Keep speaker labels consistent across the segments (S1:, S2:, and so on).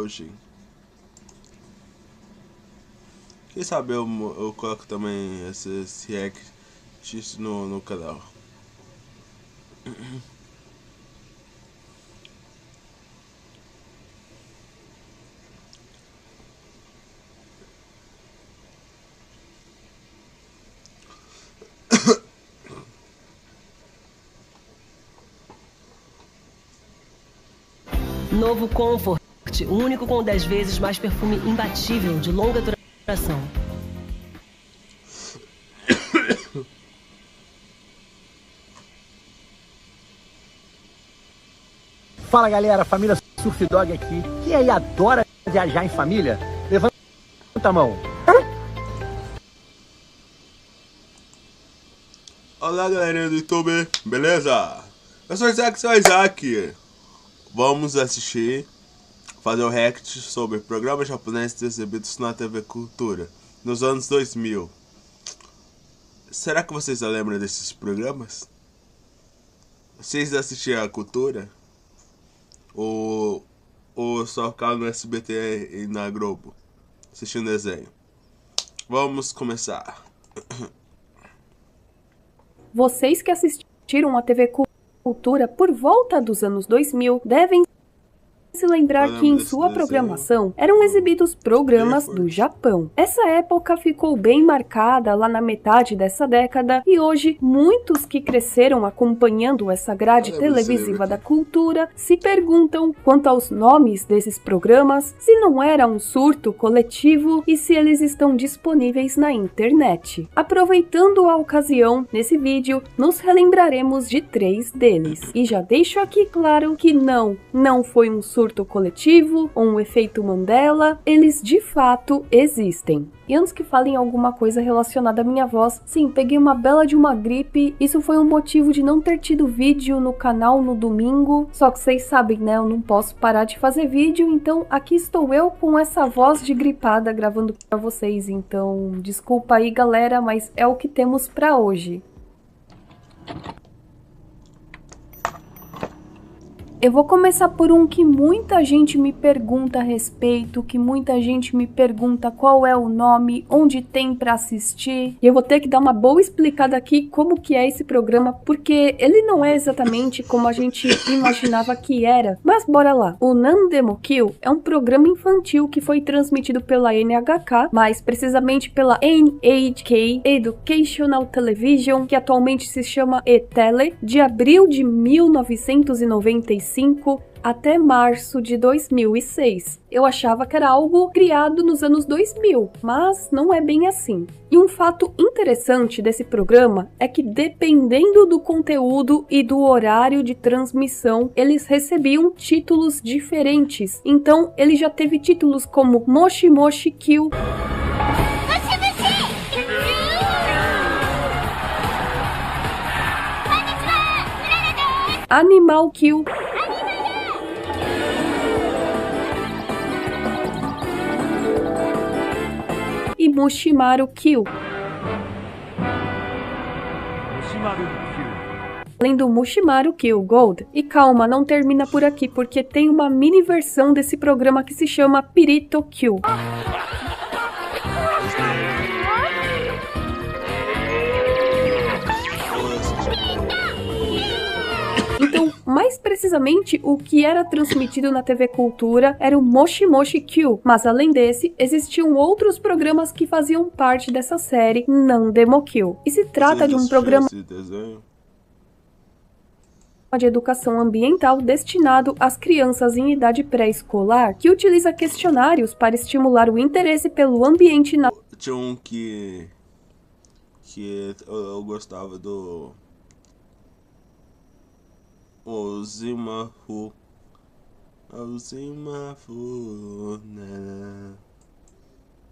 S1: hoje. Quem sabe eu coloco também esses reacts no canal.
S2: Novo Comfort, o único com 10 vezes mais perfume imbatível de longa duração.
S3: Fala galera, família Surf Dog aqui. Quem aí adora viajar em família? Levanta a mão.
S1: Olá galerinha do YouTube, beleza? Eu sou Isaac. Vamos fazer o react sobre programas japoneses exibidos na TV Cultura nos anos 2000. Será que vocês lembram desses programas? Vocês assistiam a Cultura? Ou só ficavam no SBT e na Globo assistindo desenho? Vamos começar.
S4: Vocês que assistiram a TV Cultura por volta dos anos 2000 devem se lembrar que em sua programação eram exibidos programas do Japão. Essa época ficou bem marcada lá na metade dessa década e hoje muitos que cresceram acompanhando essa grade televisiva da cultura se perguntam quanto aos nomes desses programas, se não era um surto coletivo e se eles estão disponíveis na internet. Aproveitando a ocasião, nesse vídeo nos relembraremos de 3 deles. E já deixo aqui claro que não foi um surto coletivo ou um efeito Mandela, eles de fato existem. E antes que falem alguma coisa relacionada à minha voz, sim, peguei uma bela de uma gripe, isso foi um motivo de não ter tido vídeo no canal no domingo, só que vocês sabem, né, eu não posso parar de fazer vídeo, então aqui estou eu com essa voz de gripada gravando pra vocês, então desculpa aí galera, mas é o que temos pra hoje. Eu vou começar por um que muita gente me pergunta a respeito, que muita gente me pergunta qual é o nome, onde tem pra assistir. E eu vou ter que dar uma boa explicada aqui como que é esse programa, porque ele não é exatamente como a gente imaginava que era. Mas bora lá. O Nandemokyo é um programa infantil que foi transmitido pela NHK, mais precisamente pela NHK Educational Television, que atualmente se chama ETELE, de abril de 1995 até março de 2006. Eu achava que era algo criado nos anos 2000, mas não é bem assim. E um fato interessante desse programa é que, dependendo do conteúdo e do horário de transmissão, eles recebiam títulos diferentes. Então, ele já teve títulos como Moshi Moshi Kill, Animal Kill, e Mushimaru Kill. Além do Mushimaru Kill Gold. E calma, não termina por aqui, porque tem uma mini versão desse programa que se chama Pirito Kill. Então, mais precisamente, o que era transmitido na TV Cultura era o Moshi Moshi Kill, mas além desse, existiam outros programas que faziam parte dessa série Nandemokyo. E se trata de um programa de educação ambiental destinado às crianças em idade pré-escolar, que utiliza questionários para estimular o interesse pelo ambiente na...
S1: Tinha um que eu gostava do Ozimafu, né?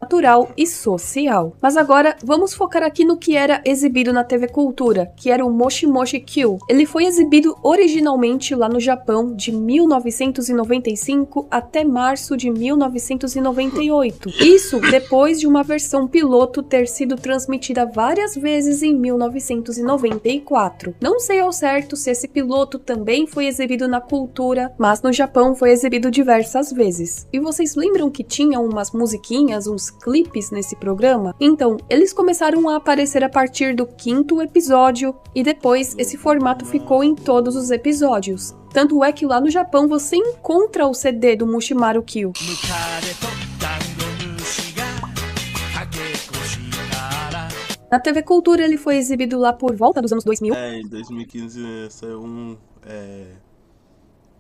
S4: natural e social. Mas agora vamos focar aqui no que era exibido na TV Cultura, que era o Moshi Moshi Kyuu. Ele foi exibido originalmente lá no Japão de 1995 até março de 1998. Isso depois de uma versão piloto ter sido transmitida várias vezes em 1994. Não sei ao certo se esse piloto também foi exibido na Cultura, mas no Japão foi exibido diversas vezes. E vocês lembram que tinha umas musiquinhas, uns clipes nesse programa? Então, eles começaram a aparecer a partir do 5º episódio e depois esse formato ficou em todos os episódios. Tanto é que lá no Japão você encontra o CD do Mushimaru Kyuu. Na TV Cultura ele foi exibido lá por volta dos anos 2000.
S1: Em 2015 saiu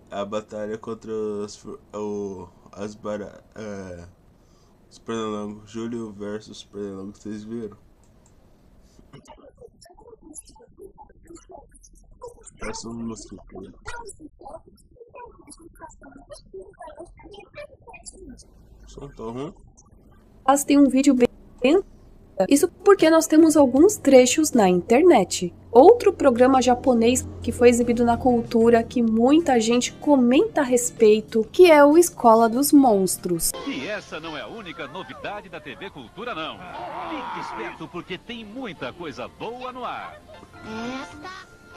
S1: a batalha contra os Pernilongos, Júlio versus Pernilongos, vocês viram? Parece um mosquito. Som tão ruim.
S4: Mas tem um vídeo bem... Isso porque nós temos alguns trechos na internet. Outro programa japonês que foi exibido na Cultura que muita gente comenta a respeito, que é o Escola dos Monstros.
S5: E essa não é a única novidade da TV Cultura, não. Fique esperto porque tem muita coisa boa no ar.
S6: Esta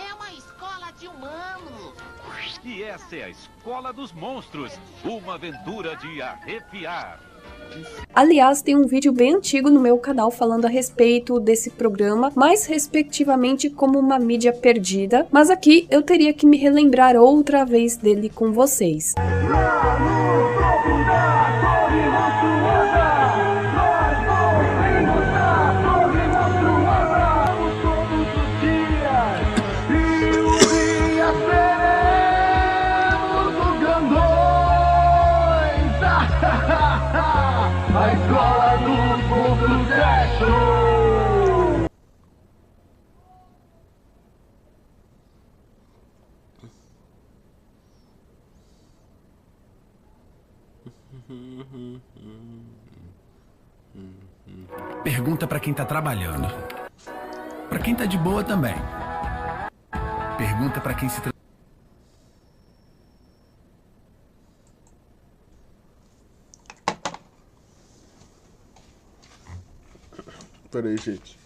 S6: é uma escola de humanos.
S5: E essa é a Escola dos Monstros, uma aventura de arrepiar.
S4: Aliás, tem um vídeo bem antigo no meu canal falando a respeito desse programa, mais respectivamente como uma mídia perdida, mas aqui eu teria que me relembrar outra vez dele com vocês.
S7: A escola dos monstros é show!
S8: Pergunta pra quem tá trabalhando. Pra quem tá de boa também. Pergunta pra quem se
S1: Peraí, gente.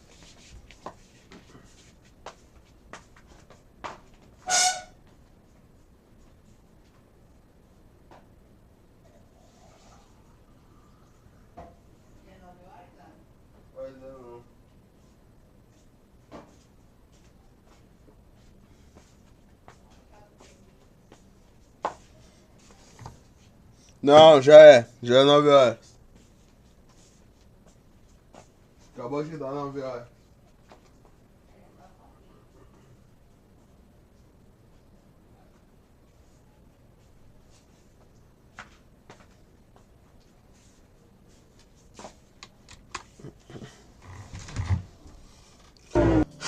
S1: Não, já é 9 horas. Acabou de dar 9 horas.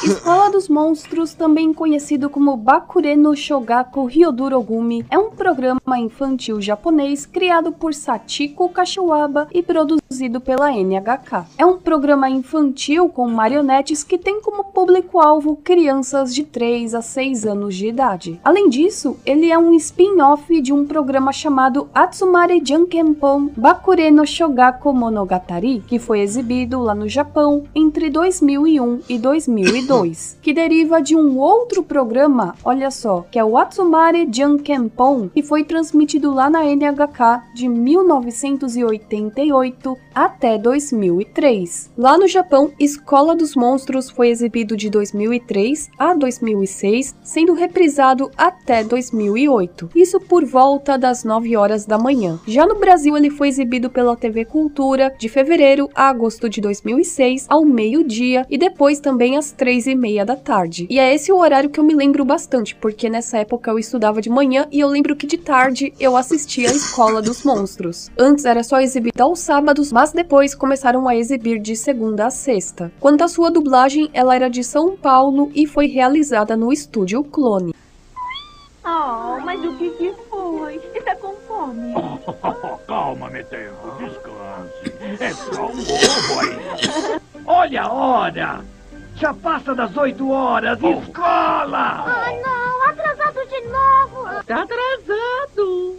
S4: Escola dos Monstros, também conhecido como Bakure no Shogaku Ryodurogumi, é um programa infantil japonês criado por Sachiko Kashiwaba e produzido pela NHK. É um programa infantil com marionetes que tem como público-alvo crianças de 3 a 6 anos de idade. Além disso, ele é um spin-off de um programa chamado Atsumare Jankenpon Bakure no Shogaku Monogatari, que foi exibido lá no Japão entre 2001 e 2002, que deriva de um outro programa, olha só, que é o Atsumare Jankenpon, que foi transmitido lá na NHK de 1988 até 2003. Lá no Japão, Escola dos Monstros foi exibido de 2003 a 2006, sendo reprisado até 2008, isso por volta das 9 horas da manhã. Já no Brasil, ele foi exibido pela TV Cultura de fevereiro a agosto de 2006 ao meio-dia e depois também às 3h30 da tarde. E é esse o horário que eu me lembro bastante, porque nessa época eu estudava de manhã e eu lembro que de tarde eu assistia a Escola dos Monstros. Antes era só exibida aos sábados, mas depois começaram a exibir de segunda a sexta. Quanto à sua dublagem, ela era de São Paulo e foi realizada no Estúdio Clone.
S9: Oh, mas o que foi? Está com fome? fome.
S7: Calma, Metengo, descanse. É só um bobo aí. Olha a hora! Já passa das 8 horas, escola!
S6: Ah, não, atrasado de novo.
S9: Tá atrasado.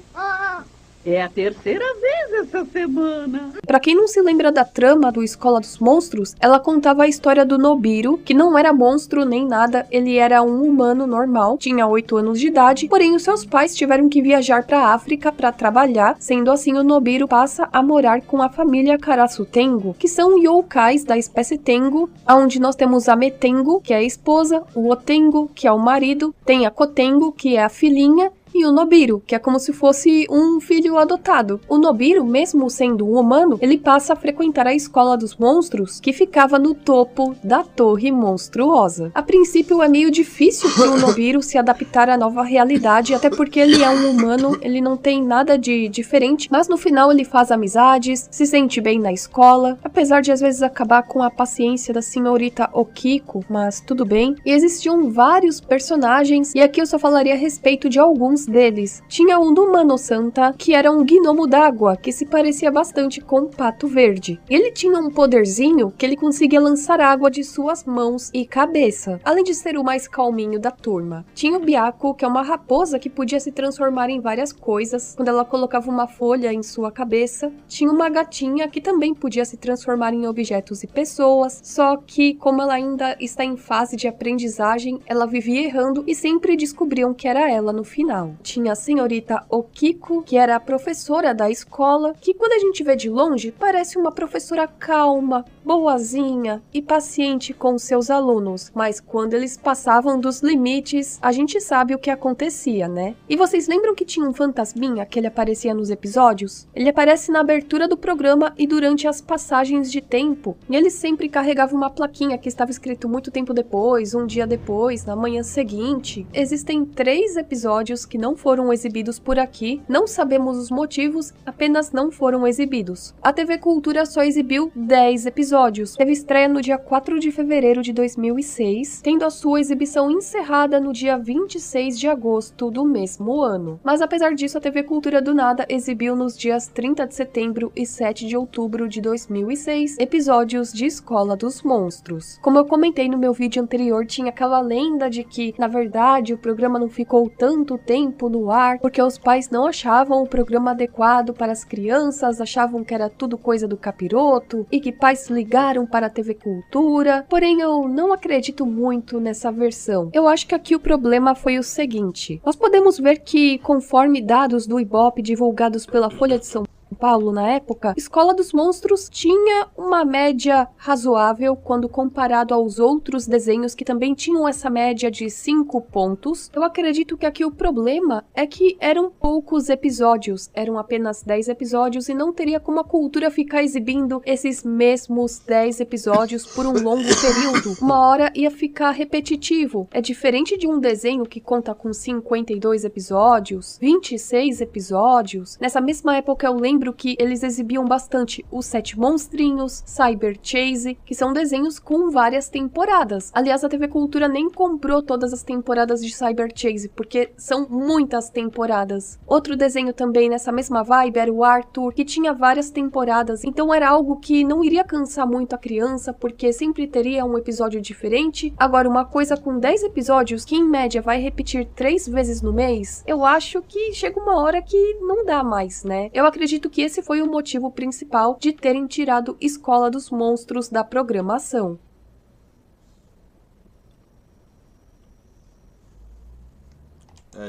S9: É a terceira vez essa semana.
S4: Pra quem não se lembra da trama do Escola dos Monstros, ela contava a história do Nobiro, que não era monstro nem nada, ele era um humano normal, tinha 8 anos de idade, porém os seus pais tiveram que viajar pra África pra trabalhar, sendo assim o Nobiro passa a morar com a família Karasu Tengo, que são yokais da espécie Tengo, onde nós temos a Metengo, que é a esposa, o Otengo, que é o marido, tem a Kotengo, que é a filhinha, e o Nobiro, que é como se fosse um filho adotado. O Nobiro, mesmo sendo um humano, ele passa a frequentar a escola dos monstros, que ficava no topo da torre monstruosa. A princípio é meio difícil para o Nobiro se adaptar à nova realidade, até porque ele é um humano, ele não tem nada de diferente, mas no final ele faz amizades, se sente bem na escola, apesar de às vezes acabar com a paciência da senhorita Okiko, mas tudo bem. E existiam vários personagens, e aqui eu só falaria a respeito de alguns deles. Tinha um do Mano Santa, que era um gnomo d'água, que se parecia bastante com um pato verde. Ele tinha um poderzinho que ele conseguia lançar água de suas mãos e cabeça, além de ser o mais calminho da turma. Tinha o Byakko, que é uma raposa que podia se transformar em várias coisas, quando ela colocava uma folha em sua cabeça. Tinha uma gatinha, que também podia se transformar em objetos e pessoas, só que como ela ainda está em fase de aprendizagem, ela vivia errando e sempre descobriam que era ela no final. Tinha a senhorita Okiko, que era a professora da escola, que quando a gente vê de longe, parece uma professora calma, boazinha e paciente com seus alunos, mas quando eles passavam dos limites, a gente sabe o que acontecia, né? E vocês lembram que tinha um fantasminha que ele aparecia nos episódios? Ele aparece na abertura do programa e durante as passagens de tempo, e ele sempre carregava uma plaquinha que estava escrito muito tempo depois, um dia depois, na manhã seguinte. Existem 3 episódios que não foram exibidos por aqui, não sabemos os motivos, apenas não foram exibidos. A TV Cultura só exibiu 10 episódios. Teve estreia no dia 4 de fevereiro de 2006, tendo a sua exibição encerrada no dia 26 de agosto do mesmo ano. Mas apesar disso, a TV Cultura do nada exibiu nos dias 30 de setembro e 7 de outubro de 2006 episódios de Escola dos Monstros. Como eu comentei no meu vídeo anterior, tinha aquela lenda de que, na verdade, o programa não ficou tanto tempo no ar, porque os pais não achavam o programa adequado para as crianças, achavam que era tudo coisa do capiroto, e que pais ligaram para a TV Cultura, porém eu não acredito muito nessa versão. Eu acho que aqui o problema foi o seguinte: nós podemos ver que, conforme dados do Ibope divulgados pela Folha de São Paulo na época, Escola dos Monstros tinha uma média razoável quando comparado aos outros desenhos que também tinham essa média de 5 pontos. Eu acredito que aqui o problema é que eram poucos episódios, eram apenas 10 episódios e não teria como a Cultura ficar exibindo esses mesmos 10 episódios por um longo período. Uma hora ia ficar repetitivo. É diferente de um desenho que conta com 52 episódios, 26 episódios. Nessa mesma época eu lembro que eles exibiam bastante os 7 Monstrinhos, Cyber Chase, que são desenhos com várias temporadas. Aliás, a TV Cultura nem comprou todas as temporadas de Cyber Chase, porque são muitas temporadas. Outro desenho também nessa mesma vibe era o Arthur, que tinha várias temporadas, então era algo que não iria cansar muito a criança, porque sempre teria um episódio diferente. Agora, uma coisa com 10 episódios, que em média vai repetir 3 vezes no mês, eu acho que chega uma hora que não dá mais, né? Eu acredito que esse foi o motivo principal de terem tirado Escola dos Monstros da programação.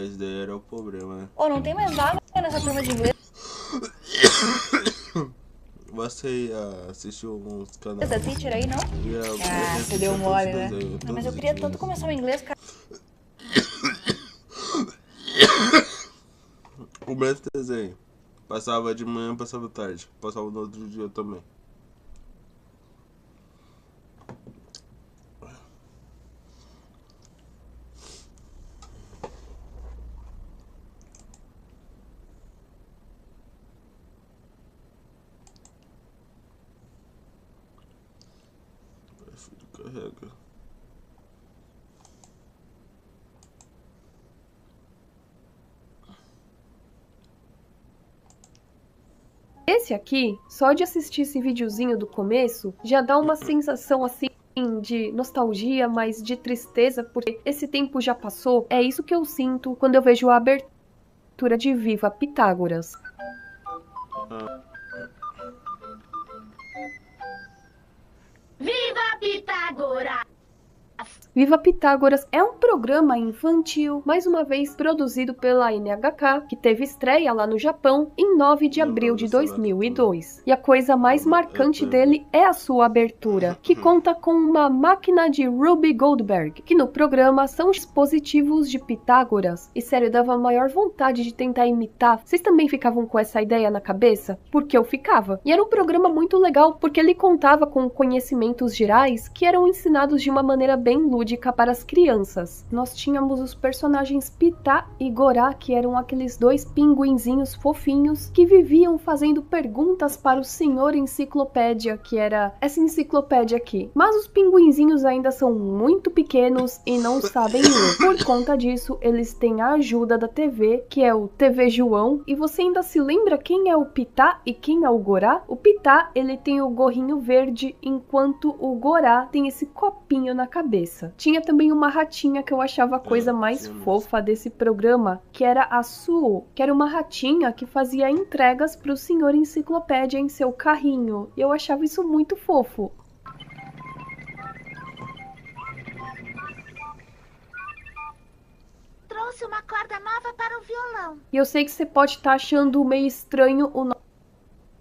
S1: Esse daí era o problema, né?
S10: Não tem mais nada nessa turma de inglês.
S1: Você assistiu alguns canais?
S10: Essa teacher aí, não? Você deu mole, né? Mas eu queria tanto começar o inglês, cara.
S1: O mesmo desenho. Passava de manhã, passava tarde. Passava no outro dia também. Carrega.
S4: Esse aqui, só de assistir esse videozinho do começo, já dá uma sensação assim de nostalgia, mas de tristeza, porque esse tempo já passou. É isso que eu sinto quando eu vejo a abertura de Viva Pitágoras.
S6: Viva Pitágoras!
S4: Viva Pitágoras é um programa infantil, mais uma vez produzido pela NHK, que teve estreia lá no Japão em 9 de abril de 2002. E a coisa mais marcante dele é a sua abertura, que conta com uma máquina de Ruby Goldberg, que no programa são dispositivos de Pitágoras. E sério, dava maior vontade de tentar imitar. Vocês também ficavam com essa ideia na cabeça? Porque eu ficava. E era um programa muito legal, porque ele contava com conhecimentos gerais que eram ensinados de uma maneira bem lúdica para as crianças. Nós tínhamos os personagens Pitá e Gorá, que eram aqueles dois pinguinzinhos fofinhos que viviam fazendo perguntas para o Senhor Enciclopédia, que era essa enciclopédia aqui. Mas os pinguinzinhos ainda são muito pequenos e não sabem ler. Por conta disso, eles têm a ajuda da TV, que é o TV João. E você ainda se lembra quem é o Pitá e quem é o Gorá? O Pitá, ele tem o gorrinho verde, enquanto o Gorá tem esse copinho na cabeça. Tinha também uma ratinha que eu achava a coisa mais fofa desse programa, que era a Su, que era uma ratinha que fazia entregas para o Senhor Enciclopédia em seu carrinho. E eu achava isso muito fofo.
S6: Trouxe uma corda nova para o violão.
S4: E eu sei que você pode estar achando meio estranho o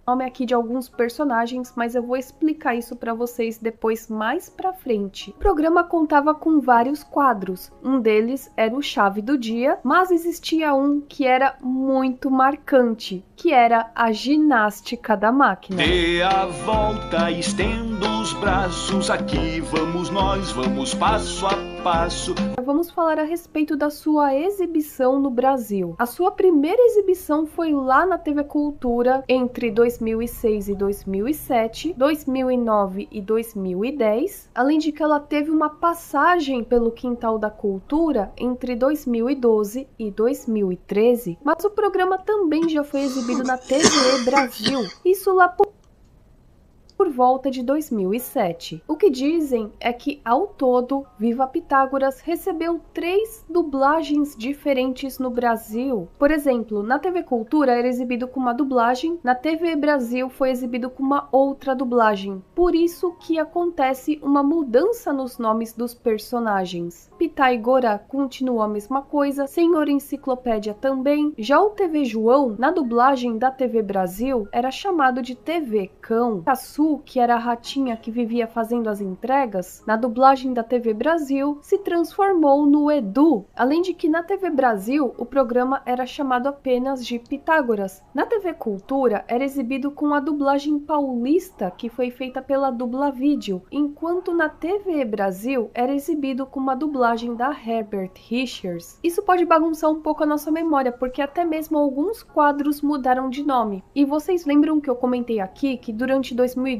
S4: nome aqui de alguns personagens, mas eu vou explicar isso para vocês depois mais pra frente. O programa contava com vários quadros. Um deles era o Chave do Dia, mas existia um que era muito marcante, que era a ginástica da máquina.
S11: Dê a volta, estenda os braços, aqui vamos nós, vamos passo a passo.
S4: Vamos falar a respeito da sua exibição no Brasil. A sua primeira exibição foi lá na TV Cultura entre 2006 e 2007, 2009 e 2010, além de que ela teve uma passagem pelo Quintal da Cultura entre 2012 e 2013, mas o programa também já foi exibido na TV Brasil, isso lá por volta de 2007. O que dizem é que, ao todo, Viva Pitágoras recebeu 3 dublagens diferentes no Brasil. Por exemplo, na TV Cultura era exibido com uma dublagem, na TV Brasil foi exibido com uma outra dublagem. Por isso que acontece uma mudança nos nomes dos personagens. Pitá e Gorá continuam a mesma coisa, Senhor Enciclopédia também. Já o TV João, na dublagem da TV Brasil, era chamado de TV Cão. A Su, que era a ratinha que vivia fazendo as entregas, na dublagem da TV Brasil, se transformou no Edu. Além de que na TV Brasil, o programa era chamado apenas de Pitágoras. Na TV Cultura, era exibido com a dublagem paulista, que foi feita pela Dublavídeo, enquanto na TV Brasil, era exibido com uma dublagem da Herbert Richards. Isso pode bagunçar um pouco a nossa memória, porque até mesmo alguns quadros mudaram de nome. E vocês lembram que eu comentei aqui que durante 2012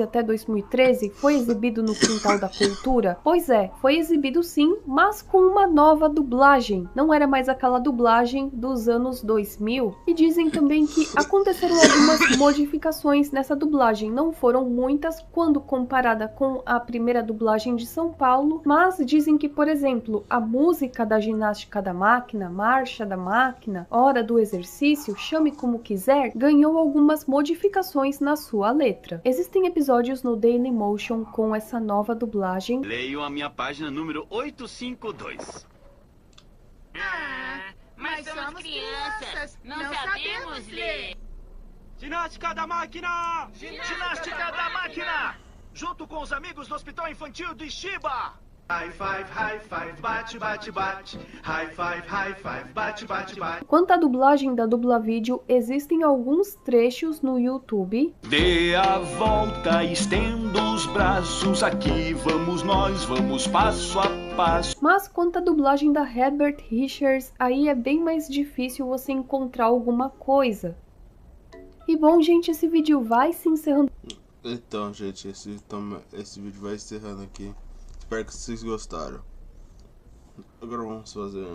S4: até 2013 foi exibido no Quintal da Cultura? Pois é, foi exibido sim, mas com uma nova dublagem. Não era mais aquela dublagem dos anos 2000. E dizem também que aconteceram algumas modificações nessa dublagem. Não foram muitas quando comparada com a primeira dublagem de São Paulo, mas dizem que, por exemplo, a música da ginástica da máquina, marcha da máquina, hora do exercício, chame como quiser, ganhou algumas modificações na sua letra. Existem episódios no Dailymotion com essa nova dublagem.
S11: Leiam a minha página número 852.
S6: Mas somos crianças, não sabemos ler.
S11: Ginástica da máquina! Ginástica da máquina! Junto com os amigos do Hospital Infantil do Shiba! High five, bate, bate, bate. High five, bate, bate, bate.
S4: Quanto à dublagem da Dublavídeo, existem alguns trechos no YouTube.
S11: Dê a volta, estenda os braços, aqui vamos nós, vamos passo a passo.
S4: Mas quanto à dublagem da Herbert Richards, aí é bem mais difícil você encontrar alguma coisa. E bom, gente, esse vídeo vai se encerrando.
S1: Então, gente, esse vídeo vai encerrando aqui. Espero que vocês gostaram. Agora vamos fazer